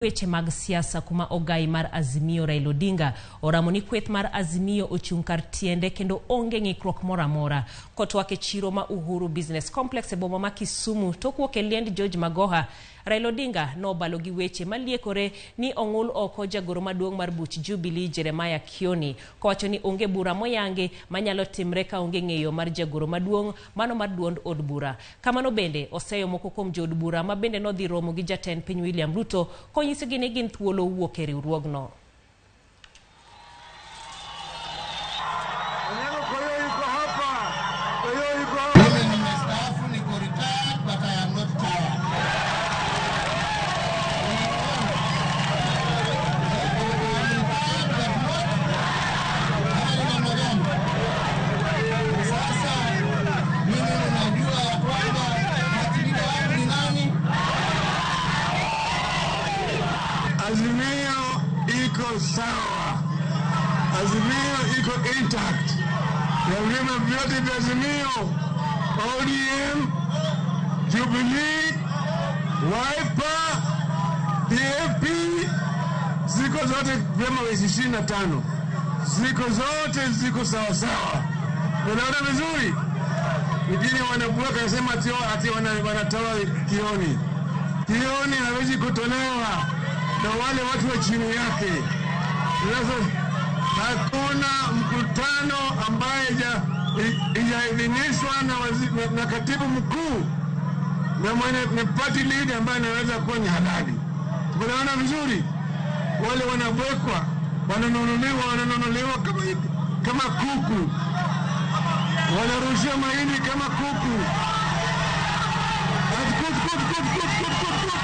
Weche mag siasa kuma ogai mar Azimio Raila Odinga oramo ni Kweth mar Azimio ochung kar tiende kendo onge ng'ikruok moro amora. Kotwak e chiro ma Uhuru Business Complex e boma ma Kisumu tok wuok e liend George Magoha, Raila Odinga nobalo gi weche maliekore ni ong'ul oko jagoro maduong' mar buch Jubilee Jeremiah Kioni, kowacho ni onge bura moyange manyalo timre ka onge ng'eyo mar jagoro maduong' mano mar duond od bura. Kamano bende oseyo moko kuom jood bura ma bende nodhi romo gi jatend piny William Ruto konyisigi ni gin thuolo wuok e riwruogno. Azimio iko sawa. Azimio iko intact. Ya vyama vyote vya Azimio, ODM, Jubilee, Wiper, PFP, ziko zote vyama 25. Ziko sawa sawa. Unaona vizuri? Wengine wanabuka nasema ati wanatoa Kioni. Kioni hawezi kutolewa na wale watu wa chini yake. Hakuna mkutano ambaye ijaidhinishwa na katibu mkuu na party leader ambaye anaweza kuwa ni halali. Tunaona vizuri wale wanabwekwa, wananunuliwa kama kuku. Wanarushia mahindi kama kuku. Kuku.